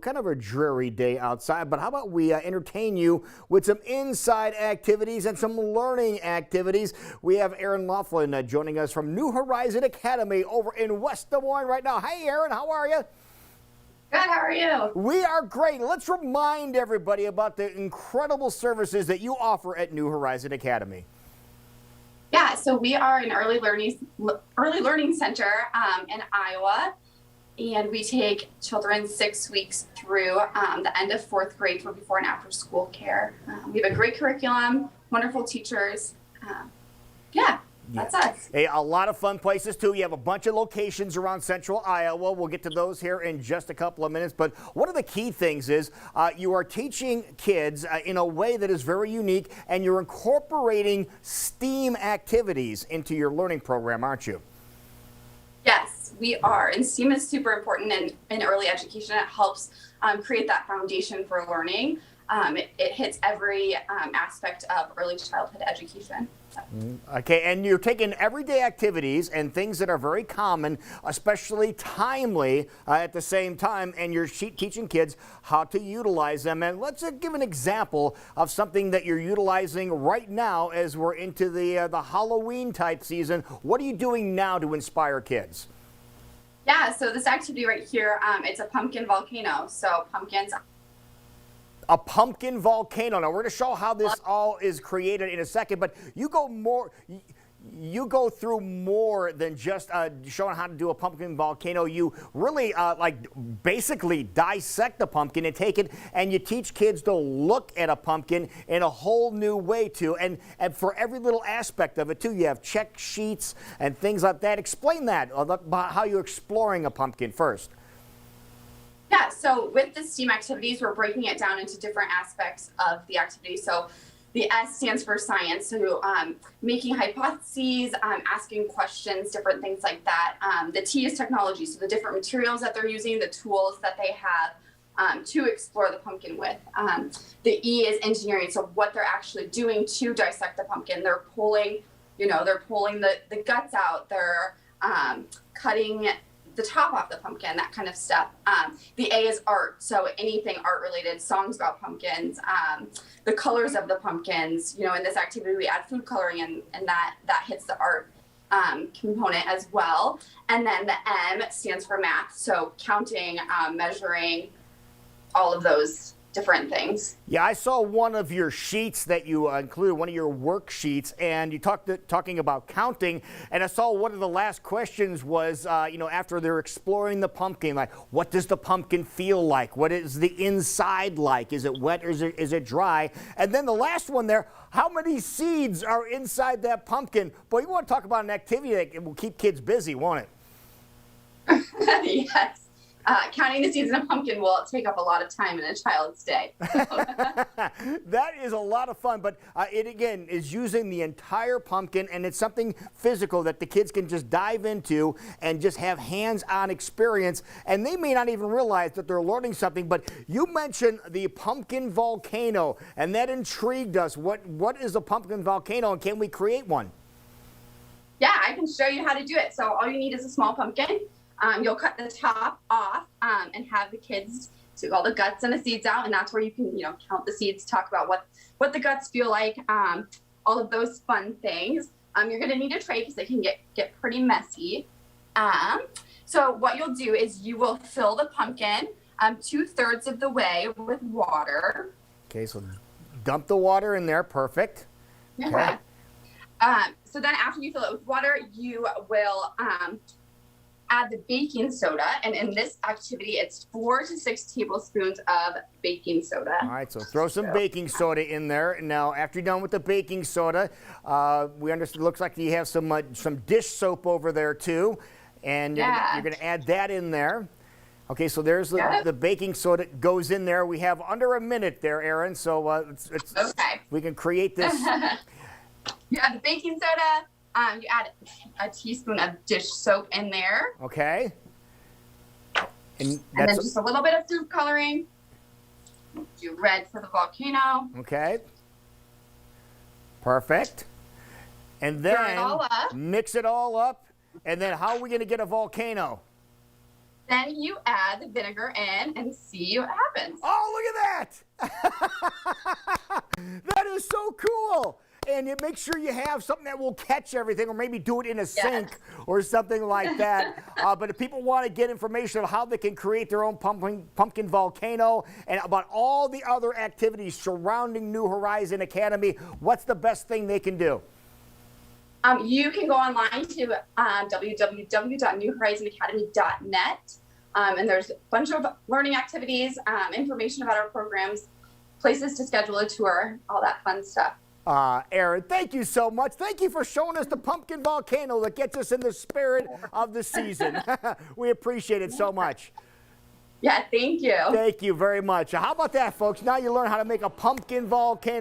Kind of a dreary day outside, but how about we entertain you with some inside activities and some learning activities. We have Erynn Laughlin joining us from New Horizon Academy over in West Des Moines right now. Hey, Erynn, how are you? Good, how are you? We are great. Let's remind everybody about the incredible services that you offer at New Horizon Academy. Yeah, so we are an early learning center in Iowa, and we take children 6 weeks through the end of fourth grade for before and after school care. We have a great curriculum, wonderful teachers. That's us. Hey, a lot of fun places too. You have a bunch of locations around central Iowa. We'll get to those here in just a couple of minutes. But one of the key things is you are teaching kids in a way that is very unique, and you're incorporating STEAM activities into your learning program, aren't you? Yes, we are. And STEAM is super important in early education. It helps create that foundation for learning. It hits every aspect of early childhood education. Okay, and you're taking everyday activities and things that are very common, especially timely at the same time, and you're teaching kids how to utilize them. And let's give an example of something that you're utilizing right now as we're into the Halloween type season. What are you doing now to inspire kids? Yeah, so this activity right here, it's a pumpkin volcano. So pumpkins. A pumpkin volcano. Now we're going to show how this all is created in a second, but you go through more than just showing how to do a pumpkin volcano. You really basically dissect the pumpkin and take it, and you teach kids to look at a pumpkin in a whole new way too. And for every little aspect of it too, you have check sheets and things like that. Explain that about how you're exploring a pumpkin first. Yeah, so with the STEAM activities, we're breaking it down into different aspects of the activity. So the S stands for science, so making hypotheses, asking questions, different things like that. The T is technology, so the different materials that they're using, the tools that they have to explore the pumpkin with. The E is engineering, so what they're actually doing to dissect the pumpkin. They're pulling, the guts out, they're cutting the top off the pumpkin, that kind of stuff. The A is art, so anything art related, songs about pumpkins, the colors of the pumpkins. In this activity we add food coloring, and that hits the art component as well. And then the M stands for math, so counting, measuring, all of those different things. Yeah, I saw one of your sheets that you included, one of your worksheets, and you talking about counting, and I saw one of the last questions was, after they're exploring the pumpkin, like, what does the pumpkin feel like? What is the inside like? Is it wet or is it dry? And then the last one there, how many seeds are inside that pumpkin? Boy, you want to talk about an activity that will keep kids busy, won't it? Yes. Counting the seeds in a pumpkin will take up a lot of time in a child's day. That is a lot of fun, but it again is using the entire pumpkin, and it's something physical that the kids can just dive into and just have hands-on experience, and they may not even realize that they're learning something. But you mentioned the pumpkin volcano, and that intrigued us. What is a pumpkin volcano, and can we create one? Yeah, I can show you how to do it. So all you need is a small pumpkin. You'll cut the top off and have the kids take all the guts and the seeds out, and that's where you can, count the seeds, talk about what the guts feel like, all of those fun things. You're going to need a tray because they can get pretty messy. So what you'll do is you will fill the pumpkin 2/3 of the way with water. Okay, so dump the water in there. Perfect. Okay. So then after you fill it with water, you will add the baking soda, and in this activity it's 4 to 6 tablespoons of baking soda. All right, so throw some baking soda in there. Now after you're done with the baking soda, we understand it looks like you have some dish soap over there too, and you're going to add that in there. Okay, so there's the baking soda goes in there. We have under a minute there, Erynn, so okay. We can create this. You add the baking soda. You add a teaspoon of dish soap in there. Okay. And then just a little bit of food coloring. Do red for the volcano. Okay. Perfect. And then stir it all up. Mix it all up. And then how are we going to get a volcano? Then you add the vinegar in and see what happens. Oh, look at that! That is so cool. And you make sure you have something that will catch everything, or maybe do it in a sink or something like that. But if people want to get information on how they can create their own pumpkin volcano and about all the other activities surrounding New Horizon Academy, what's the best thing they can do? You can go online to www.newhorizonacademy.net, and there's a bunch of learning activities, information about our programs, places to schedule a tour, all that fun stuff. Erynn, thank you so much. Thank you for showing us the pumpkin volcano that gets us in the spirit of the season. We appreciate it so much. Yeah, thank you. Thank you very much. How about that, folks? Now you learn how to make a pumpkin volcano.